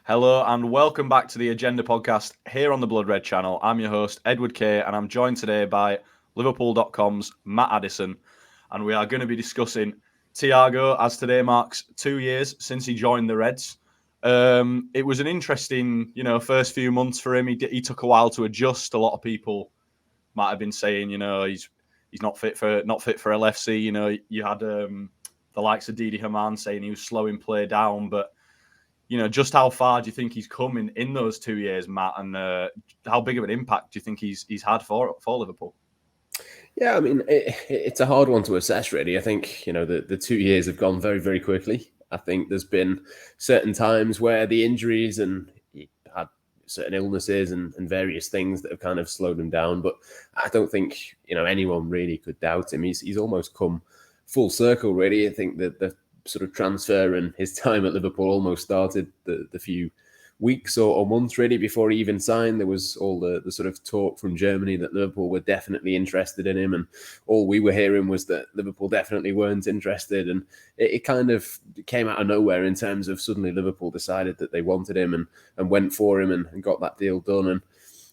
Hello and welcome back to the Agenda podcast here on the Blood Red channel. I'm your host, Edward Kay, and I'm joined today by Liverpool.com's Matt Addison. And we are going to be discussing Thiago, as today marks 2 years since he joined the Reds. It was an interesting, first few months for him. He took a while to adjust. A lot of people might have been saying, he's not fit for LFC. You had the likes of Didi Hamann saying he was slowing play down, but just how far do you think he's come in those 2 years, Matt, and how big of an impact do you think he's had for Liverpool? Yeah, I mean, it's a hard one to assess, really. I think, the 2 years have gone very, very quickly. I think there's been certain times where the injuries and he had certain illnesses and various things that have kind of slowed him down. But I don't think, anyone really could doubt him. He's almost come full circle, really. I think that the sort of transfer and his time at Liverpool almost started the few weeks or months really before he even signed. There was all the sort of talk from Germany that Liverpool were definitely interested in him, and all we were hearing was that Liverpool definitely weren't interested, and it kind of came out of nowhere in terms of suddenly Liverpool decided that they wanted him and went for him and got that deal done. And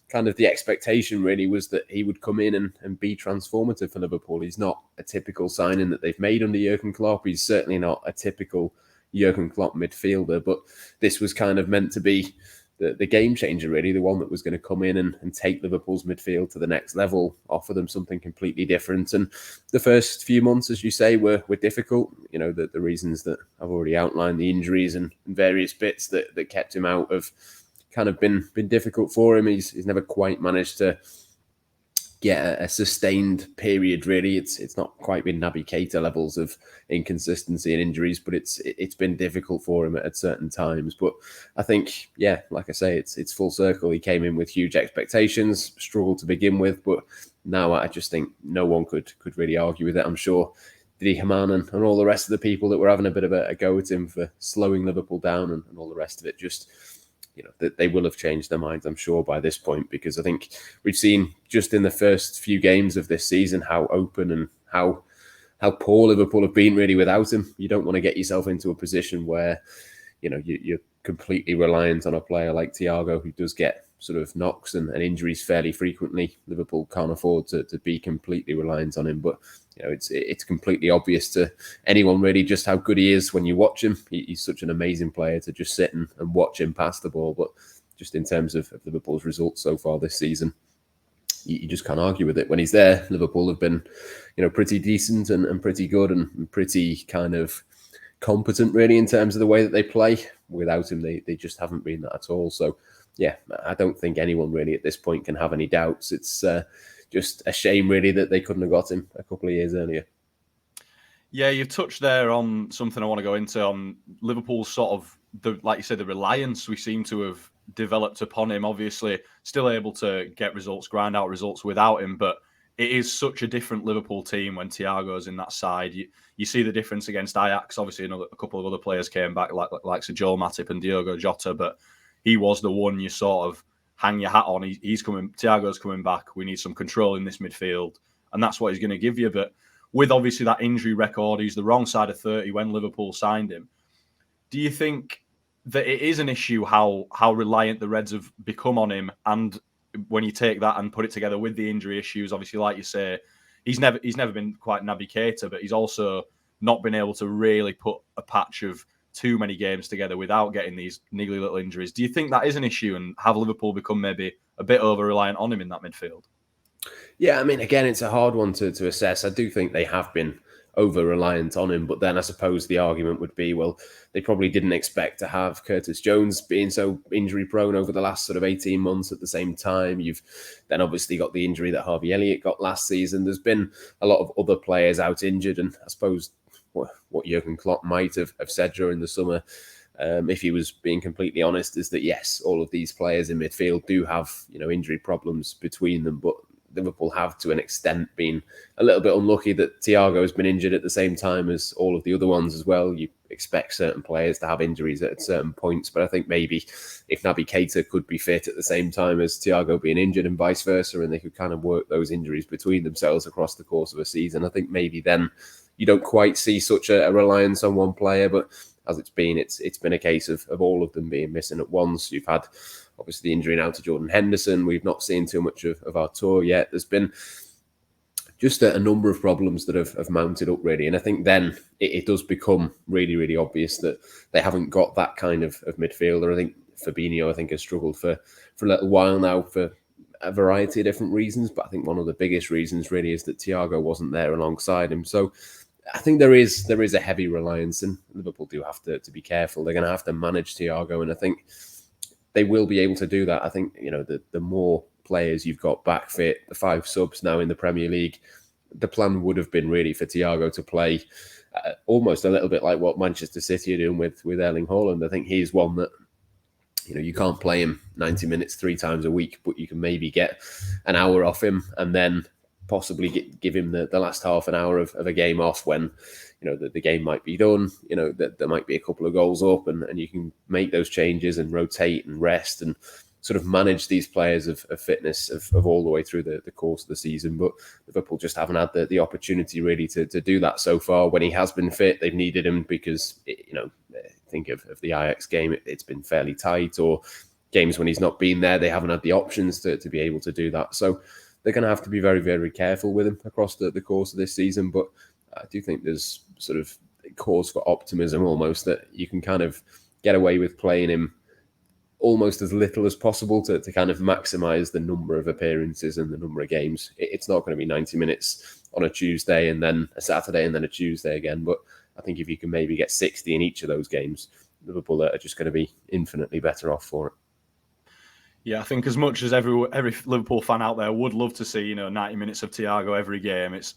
kind of the expectation really was that he would come in and be transformative for Liverpool. He's not a typical signing that they've made under Jurgen Klopp. He's certainly not a typical Jurgen Klopp midfielder, but this was kind of meant to be the game changer, really, the one that was going to come in and take Liverpool's midfield to the next level, offer them something completely different. And the first few months, as you say, were difficult. The reasons that I've already outlined, the injuries and various bits that kept him out of kind of been difficult for him. He's never quite managed to get a sustained period, really. It's not quite been Naby Keita levels of inconsistency and injuries, but it's been difficult for him at certain times. But I think, yeah, like I say, it's full circle. He came in with huge expectations, struggled to begin with, but now I just think no one could really argue with it. I'm sure Didi Hamann and all the rest of the people that were having a bit of a go at him for slowing Liverpool down and all the rest of it, just that they will have changed their minds, I'm sure, by this point, because I think we've seen just in the first few games of this season how open and how poor Liverpool have been really without him. You don't want to get yourself into a position where you're completely reliant on a player like Thiago, who does get sort of knocks and injuries fairly frequently. Liverpool can't afford to be completely reliant on him, but it's completely obvious to anyone really just how good he is when you watch him. He's such an amazing player to just sit and watch him pass the ball. But just in terms of Liverpool's results so far this season, you just can't argue with it. When he's there, Liverpool have been pretty decent and pretty good and pretty kind of competent really in terms of the way that they play. Without him, they just haven't been that at all. So yeah, I don't think anyone really at this point can have any doubts. It's just a shame really that they couldn't have got him a couple of years earlier. Yeah, you've touched there on something I want to go into on Liverpool's sort of, like you said, the reliance we seem to have developed upon him. Obviously, still able to get results, grind out results without him, but it is such a different Liverpool team when Thiago's in that side. You see the difference against Ajax. Obviously, a couple of other players came back, like Sir Joel Matip and Diogo Jota, but he was the one you sort of hang your hat on. He's coming. Thiago's coming back. We need some control in this midfield, and that's what he's going to give you. But with obviously that injury record, he's the wrong side of 30 when Liverpool signed him. Do you think that it is an issue how reliant the Reds have become on him? And when you take that and put it together with the injury issues, obviously, like you say, he's never been quite Naby Keita, but he's also not been able to really put a patch of too many games together without getting these niggly little injuries. Do you think that is an issue, and have Liverpool become maybe a bit over-reliant on him in that midfield? Yeah, I mean, again, it's a hard one to assess. I do think they have been over-reliant on him, but then I suppose the argument would be, well, they probably didn't expect to have Curtis Jones being so injury-prone over the last sort of 18 months at the same time. You've then obviously got the injury that Harvey Elliott got last season. There's been a lot of other players out injured, and I suppose what Jurgen Klopp might have said during the summer, if he was being completely honest, is that yes, all of these players in midfield do have injury problems between them, but Liverpool have to an extent been a little bit unlucky that Thiago has been injured at the same time as all of the other ones as well. You expect certain players to have injuries at certain points, but I think maybe if Naby Keita could be fit at the same time as Thiago being injured and vice versa, and they could kind of work those injuries between themselves across the course of a season, I think maybe then you don't quite see such a reliance on one player. But as it's been a case of all of them being missing at once. You've had obviously the injury now to Jordan Henderson. We've not seen too much of Artur yet. There's been just a number of problems that have mounted up, really. And I think then it does become really, really obvious that they haven't got that kind of midfielder. I think Fabinho, has struggled for a little while now for a variety of different reasons. But I think one of the biggest reasons really is that Thiago wasn't there alongside him. So I think there is a heavy reliance, and Liverpool do have to be careful. They're going to have to manage Thiago, and I think they will be able to do that. I think, the more players you've got back fit, the 5 subs now in the Premier League, the plan would have been really for Thiago to play almost a little bit like what Manchester City are doing with Erling Haaland. I think he's one that, you can't play him 90 minutes 3 times a week, but you can maybe get an hour off him and then possibly give him the last half an hour of a game off when, the game might be done, that there might be a couple of goals up, and you can make those changes and rotate and rest and sort of manage these players of fitness of all the way through the course of the season. But Liverpool just haven't had the opportunity really to do that so far. When he has been fit, they've needed him because, think of the Ajax game, it's been fairly tight, or games when he's not been there, they haven't had the options to be able to do that. So they're going to have to be very, very careful with him across the course of this season. But I do think there's sort of cause for optimism almost, that you can kind of get away with playing him almost as little as possible to kind of maximise the number of appearances and the number of games. It's not going to be 90 minutes on a Tuesday and then a Saturday and then a Tuesday again. But I think if you can maybe get 60 in each of those games, Liverpool are just going to be infinitely better off for it. Yeah, I think as much as every Liverpool fan out there would love to see, 90 minutes of Thiago every game, it's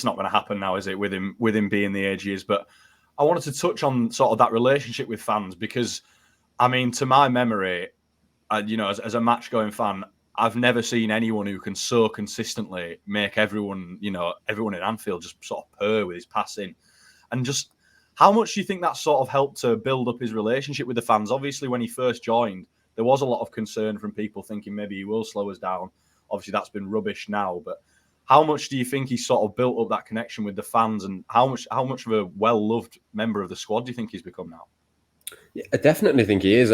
not going to happen now, is it, with him being the age he is? But I wanted to touch on sort of that relationship with fans, because to my memory, as a match-going fan, I've never seen anyone who can so consistently make everyone in Anfield just sort of purr with his passing. And just how much do you think that sort of helped to build up his relationship with the fans? Obviously, when he first joined, there was a lot of concern from people thinking maybe he will slow us down. Obviously, that's been rubbish now. But how much do you think he sort of built up that connection with the fans, and how much of a well-loved member of the squad do you think he's become now? Yeah, I definitely think he is.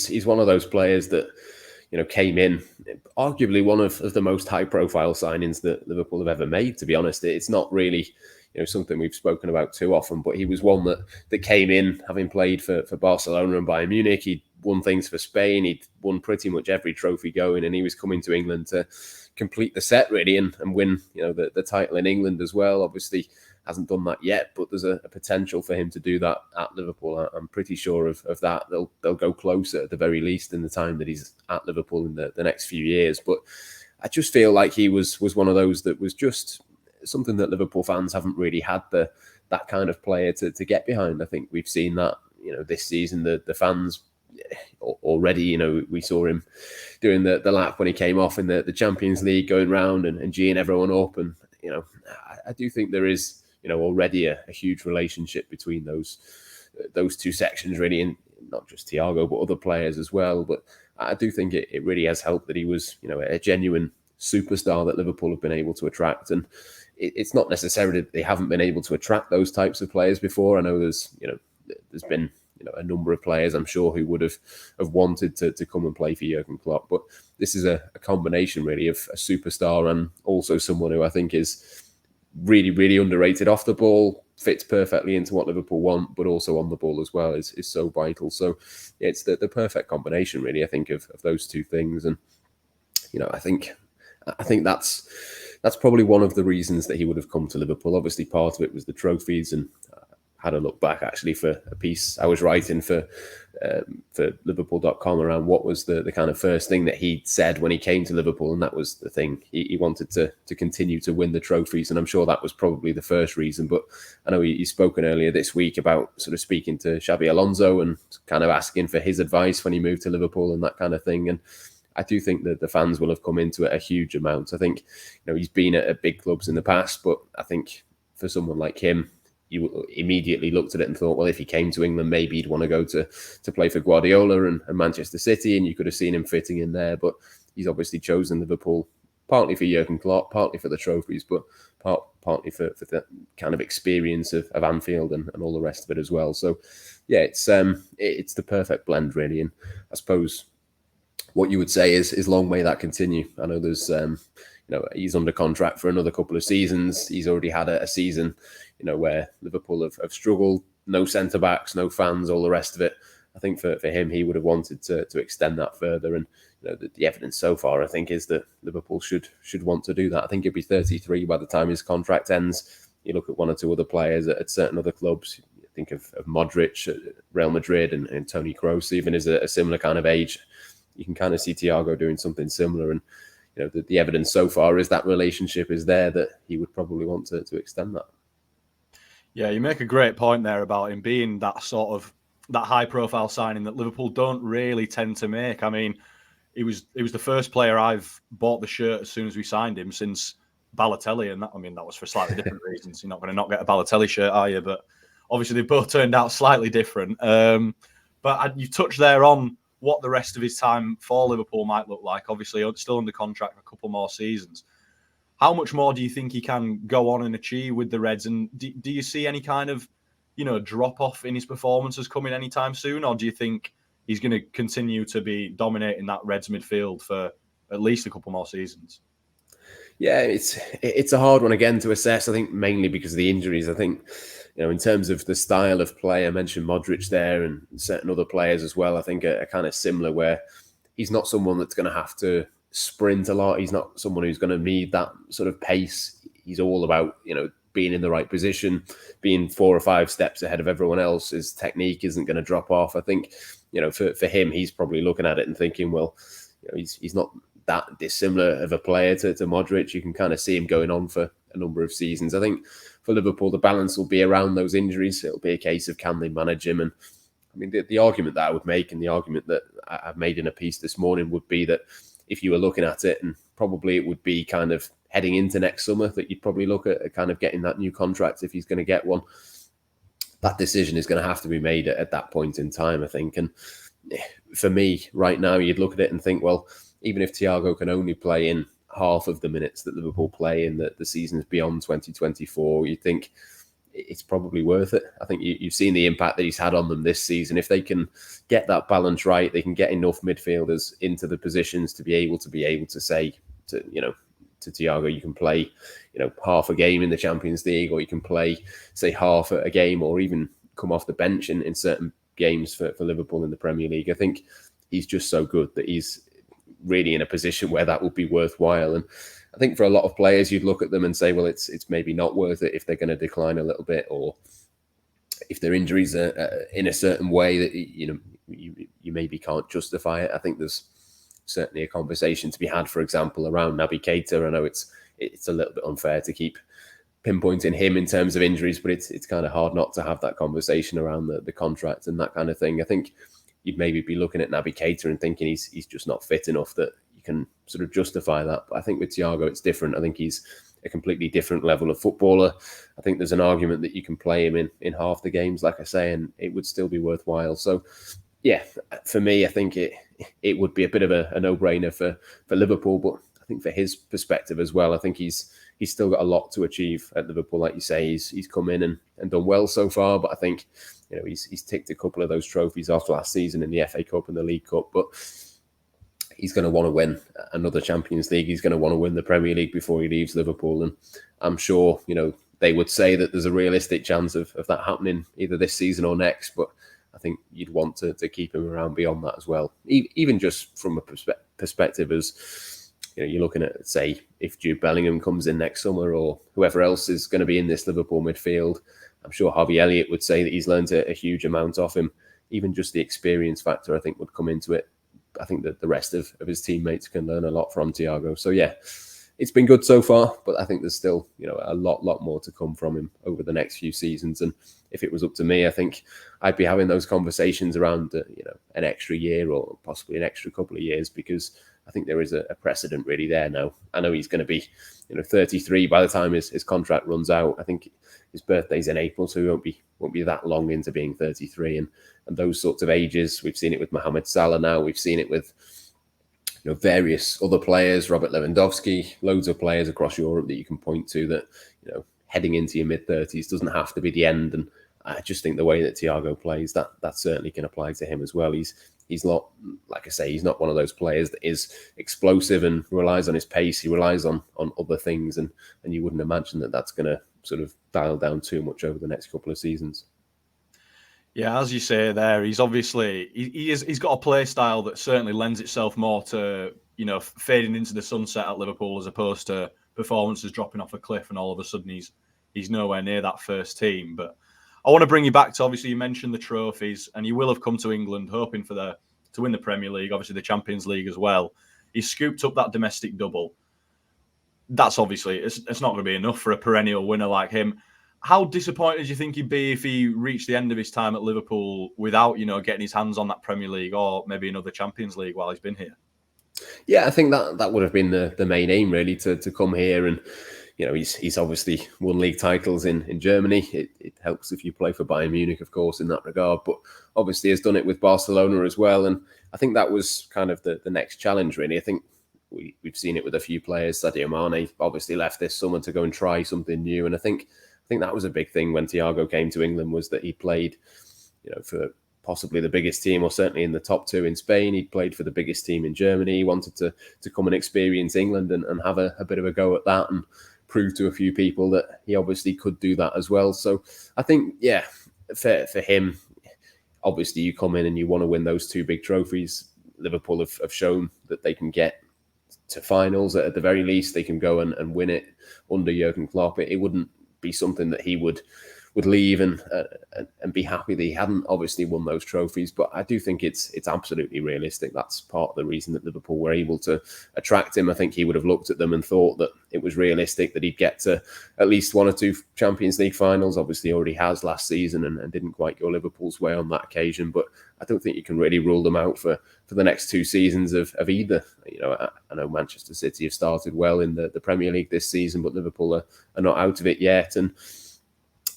He's one of those players that, came in, arguably one of the most high-profile signings that Liverpool have ever made, to be honest. It's not really, something we've spoken about too often, but he was one that came in, having played for Barcelona and Bayern Munich. He'd won things for Spain. He'd won pretty much every trophy going, and he was coming to England to complete the set, really, and win, the title in England as well. Obviously, hasn't done that yet, but there's a potential for him to do that at Liverpool. I'm pretty sure of that. They'll go closer at the very least in the time that he's at Liverpool in the next few years. But I just feel like he was one of those that was just something that Liverpool fans haven't really had that kind of player to get behind. I think we've seen that, this season, the fans already, we saw him doing the lap when he came off in the Champions League, going round and geeing everyone up. And, I do think there is, already a huge relationship between those two sections, really, and not just Thiago, but other players as well. But I do think it really has helped that he was, a genuine superstar that Liverpool have been able to attract. And it's not necessarily that they haven't been able to attract those types of players before. I know there's been, a number of players, I'm sure, who would have wanted to come and play for Jurgen Klopp. But this is a combination, really, of a superstar and also someone who I think is really, really underrated off the ball, fits perfectly into what Liverpool want, but also on the ball as well is so vital. So yeah, it's the perfect combination, really, I think, of those two things. And, I think that's probably one of the reasons that he would have come to Liverpool. Obviously, part of it was the trophies, and had a look back actually for a piece I was writing for Liverpool.com around what was the kind of first thing that he said when he came to Liverpool, and that was the thing. He wanted to continue to win the trophies, and I'm sure that was probably the first reason. But I know he's spoken earlier this week about sort of speaking to Xabi Alonso and kind of asking for his advice when he moved to Liverpool and that kind of thing. And I do think that the fans will have come into it a huge amount. I think, he's been at big clubs in the past, but I think for someone like him, you immediately looked at it and thought, well, if he came to England, maybe he'd want to go to play for Guardiola and Manchester City, and you could have seen him fitting in there. But he's obviously chosen Liverpool, partly for Jurgen Klopp, partly for the trophies, but partly for the kind of experience of Anfield and all the rest of it as well. So yeah, it's the perfect blend really. And I suppose what you would say is long may that continue. I know there's he's under contract for another couple of seasons. He's already had a season, where Liverpool have struggled, no centre backs, no fans, all the rest of it. I think for him, he would have wanted to extend that further. And the evidence so far, I think, is that Liverpool should want to do that. I think he'll be 33 by the time his contract ends. You look at one or two other players at certain other clubs. You think of Modric at Real Madrid and Toni Kroos, even is a similar kind of age. You can kind of see Thiago doing something similar. And the evidence so far is that relationship is there, that he would probably want to extend that. Yeah, you make a great point there about him being that high-profile signing that Liverpool don't really tend to make. I mean, he was the first player I've bought the shirt as soon as we signed him since Balotelli, and that was for slightly different reasons. You're not going to not get a Balotelli shirt, are you? But obviously, they both turned out slightly different. But you touched there on what the rest of his time for Liverpool might look like. Obviously, still under contract for a couple more seasons. How much more do you think he can go on and achieve with the Reds? And do you see any kind of, drop off in his performances coming anytime soon? Or do you think he's going to continue to be dominating that Reds midfield for at least a couple more seasons? Yeah, it's a hard one again to assess. I think mainly because of the injuries. I think, in terms of the style of play, I mentioned Modric there and certain other players as well. I think are kind of similar, where he's not someone that's going to have to sprint a lot. He's not someone who's going to need that sort of pace. He's all about, being in the right position, being 4 or 5 steps ahead of everyone else. His technique isn't going to drop off. I think, for him, he's probably looking at it and thinking, well, he's not that dissimilar of a player to Modric. You can kind of see him going on for a number of seasons. I think for Liverpool, the balance will be around those injuries. It'll be a case of, can they manage him? And I mean, the argument that I would make, and the argument that I've made in a piece this morning, would be that if you were looking at it, and probably it would be kind of heading into next summer, that you'd probably look at kind of getting that new contract if he's going to get one. That decision is going to have to be made at that point in time, I think. And for me, right now, you'd look at it and think, well, even if Thiago can only play in half of the minutes that Liverpool play in the seasons beyond 2024, you'd think it's probably worth it. I think you've seen the impact that he's had on them this season. If they can get that balance right, they can get enough midfielders into the positions to be able to say to Thiago, you can play, half a game in the Champions League, or you can play, say, half a game, or even come off the bench in certain games for Liverpool in the Premier League. I think he's just so good that he's really in a position where that would be worthwhile. And I think for a lot of players, you'd look at them and say, well, it's maybe not worth it if they're going to decline a little bit, or if their injuries are in a certain way that you maybe can't justify it. I think there's certainly a conversation to be had, for example, around Naby Keita. I know it's a little bit unfair to keep pinpointing him in terms of injuries, but it's kind of hard not to have that conversation around the contract and that kind of thing. I think you'd maybe be looking at Naby Keita and thinking he's just not fit enough that you can sort of justify that. But I think with Thiago, it's different. I think he's a completely different level of footballer. I think there's an argument that you can play him in half the games, like I say, and it would still be worthwhile. So, yeah, for me, I think it would be a bit of a no-brainer for Liverpool, but I think for his perspective as well, I think he's still got a lot to achieve at Liverpool. Like you say, he's come in and done well so far, but I think he's ticked a couple of those trophies off last season in the FA Cup and the League Cup, but he's going to want to win another Champions League. He's going to want to win the Premier League before he leaves Liverpool, and I'm sure they would say that there's a realistic chance of that happening either this season or next, but I think you'd want to keep him around beyond that as well, even just from a perspective as you're looking at, say, if Jude Bellingham comes in next summer, or whoever else is going to be in this Liverpool midfield. I'm sure Harvey Elliott would say that he's learned a huge amount off him. Even just the experience factor, I think, would come into it. I think that the rest of his teammates can learn a lot from Thiago. So, yeah, it's been good so far, but I think there's still, a lot more to come from him over the next few seasons. And if it was up to me, I think I'd be having those conversations around, an extra year or possibly an extra couple of years, because I think there is a precedent really there now. I know he's going to be, 33 by the time his contract runs out. I think his birthday's in April, so he won't be that long into being 33. And those sorts of ages, we've seen it with Mohamed Salah now. We've seen it with various other players, Robert Lewandowski, loads of players across Europe that you can point to that, heading into your mid-30s doesn't have to be the end. And I just think the way that Thiago plays, that certainly can apply to him as well. He's not, like I say, he's not one of those players that is explosive and relies on his pace. He relies on other things, and you wouldn't imagine that that's going to sort of dial down too much over the next couple of seasons. Yeah, as you say there, he's obviously he's got a play style that certainly lends itself more to, you know, fading into the sunset at Liverpool, as opposed to performances dropping off a cliff and all of a sudden he's nowhere near that first team. But I want to bring you back to, obviously you mentioned the trophies, and you will have come to England hoping to win the Premier League, obviously the Champions League as well. He scooped up that domestic double. That's obviously it's not going to be enough for a perennial winner like him. How disappointed do you think he'd be if he reached the end of his time at Liverpool without, you know, getting his hands on that Premier League or maybe another Champions League while he's been here? Yeah, I think that would have been the main aim, really, to come here. And, you know, he's obviously won league titles in Germany. It helps if you play for Bayern Munich, of course, in that regard. But obviously has done it with Barcelona as well. And I think that was kind of the next challenge, really. I think we've seen it with a few players. Sadio Mane obviously left this summer to go and try something new. And I think that was a big thing when Thiago came to England, was that he played, you know, for possibly the biggest team, or certainly in the top two in Spain. He'd played for the biggest team in Germany. He wanted to come and experience England and have a bit of a go at that and prove to a few people that he obviously could do that as well. So I think, yeah, for him, obviously you come in and you want to win those two big trophies. Liverpool have shown that they can get to finals. At the very least, they can go and win it under Jurgen Klopp. It wouldn't be something that he would leave and be happy that he hadn't obviously won those trophies. But I do think it's absolutely realistic. That's part of the reason that Liverpool were able to attract him. I think he would have looked at them and thought that it was realistic that he'd get to at least one or two Champions League finals. Obviously he already has last season and didn't quite go Liverpool's way on that occasion. But I don't think you can really rule them out for the next two seasons of either. You know, I know Manchester City have started well in the Premier League this season, but Liverpool are not out of it yet. And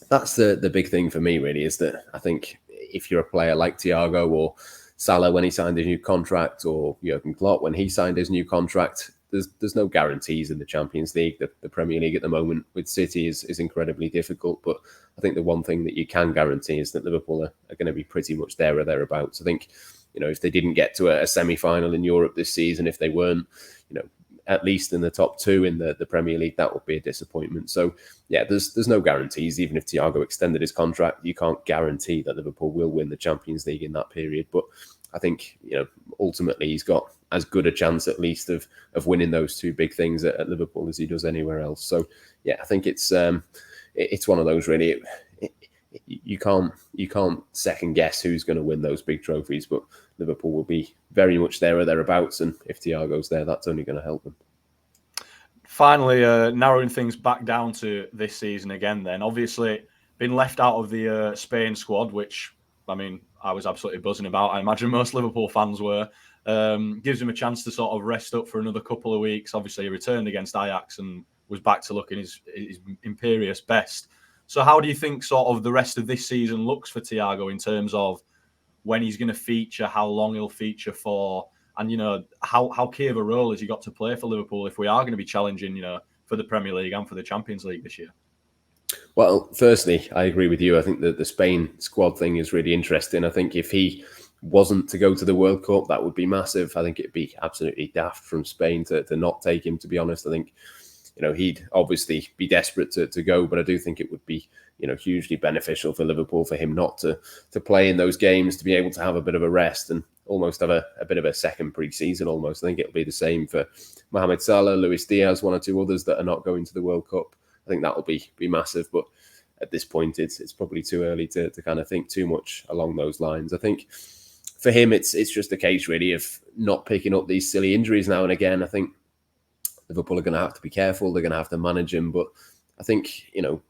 that's the big thing for me, really, is that I think if you're a player like Thiago or Salah when he signed his new contract, or Jurgen Klopp when he signed his new contract, there's no guarantees in the Champions League. The Premier League at the moment with City is incredibly difficult. But I think the one thing that you can guarantee is that Liverpool are going to be pretty much there or thereabouts. I think, you know, if they didn't get to a semi-final in Europe this season, if they weren't, you know, at least in the top two in the Premier League, that would be a disappointment. So, yeah, there's no guarantees. Even if Thiago extended his contract, you can't guarantee that Liverpool will win the Champions League in that period. But I think, you know, ultimately he's got as good a chance at least of winning those two big things at Liverpool as he does anywhere else. So, yeah, I think it's one of those, really. You can't second guess who's going to win those big trophies, but Liverpool will be very much there or thereabouts, and if Thiago's there, that's only going to help them. Finally, narrowing things back down to this season again, then obviously been left out of the Spain squad, which, I mean, I was absolutely buzzing about. I imagine most Liverpool fans were. Gives him a chance to sort of rest up for another couple of weeks. Obviously, he returned against Ajax and was back to looking his imperious best. So how do you think sort of the rest of this season looks for Thiago in terms of when he's going to feature, how long he'll feature for, and, you know, how key of a role has he got to play for Liverpool if we are going to be challenging, you know, for the Premier League and for the Champions League this year? Well, firstly, I agree with you. I think that the Spain squad thing is really interesting. I think if he wasn't to go to the World Cup, that would be massive. I think it'd be absolutely daft from Spain to not take him, to be honest. I think, you know, he'd obviously be desperate to go, but I do think it would be, you know, hugely beneficial for Liverpool for him not to play in those games, to be able to have a bit of a rest and almost have a bit of a second pre-season almost. I think it'll be the same for Mohamed Salah, Luis Diaz, one or two others that are not going to the World Cup. I think that'll be massive, but at this point, it's probably too early to kind of think too much along those lines. I think for him, it's just a case really of not picking up these silly injuries now and again. I think Liverpool are going to have to be careful. They're going to have to manage him. But I think, you know,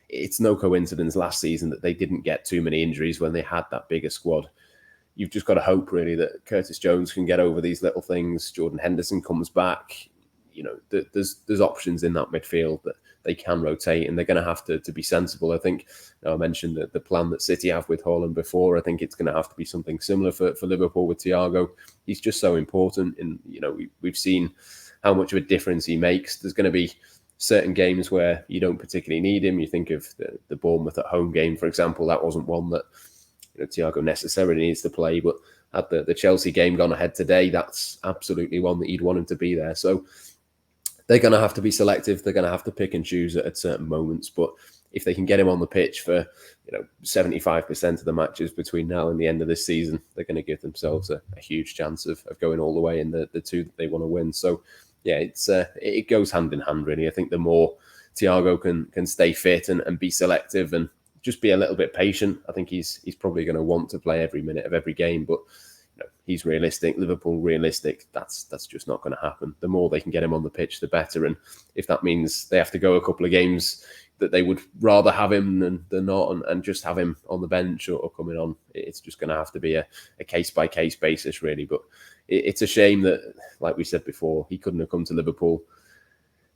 it's no coincidence last season that they didn't get too many injuries when they had that bigger squad. You've just got to hope, really, that Curtis Jones can get over these little things. Jordan Henderson comes back. You know, there's options in that midfield that they can rotate, and they're going to have to be sensible. I think, you know, I mentioned that the plan that City have with Haaland before. I think it's going to have to be something similar for Liverpool with Thiago. He's just so important, and, you know, we've seen how much of a difference he makes. There's going to be certain games where you don't particularly need him. You think of the Bournemouth at home game, for example. That wasn't one that Thiago necessarily needs to play, but had the Chelsea game gone ahead today, that's absolutely one that you'd want him to be there. So they're going to have to be selective. They're going to have to pick and choose at certain moments. But if they can get him on the pitch for 75% of the matches between now and the end of this season, they're going to give themselves a huge chance of going all the way in the two that they want to win. So yeah, it goes hand in hand, really. I think the more Thiago can stay fit and be selective and just be a little bit patient, I think he's probably going to want to play every minute of every game. But he's realistic. Liverpool realistic. That's just not going to happen. The more they can get him on the pitch, the better. And if that means they have to go a couple of games that they would rather have him than not, and just have him on the bench or coming on, it's just going to have to be a case-by-case basis, really. But it's a shame that, like we said before, he couldn't have come to Liverpool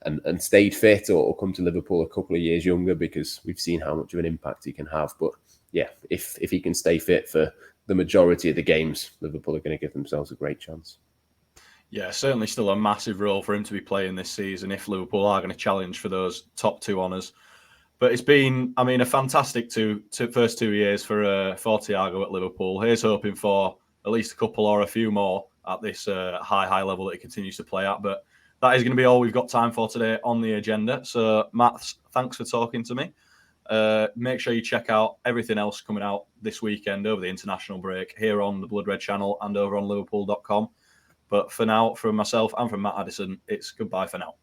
and stayed fit or come to Liverpool a couple of years younger, because we've seen how much of an impact he can have. But yeah, if he can stay fit for the majority of the games, Liverpool are going to give themselves a great chance. Yeah, certainly still a massive role for him to be playing this season if Liverpool are going to challenge for those top two honours. But it's been, a fantastic first 2 years for Thiago at Liverpool. Here's hoping for at least a couple or a few more at this high level that he continues to play at. But that is going to be all we've got time for today on the agenda. So, Matt, thanks for talking to me. Make sure you check out everything else coming out this weekend over the international break here on the Blood Red channel and over on Liverpool.com. But for now, from myself and from Matt Addison, it's goodbye for now.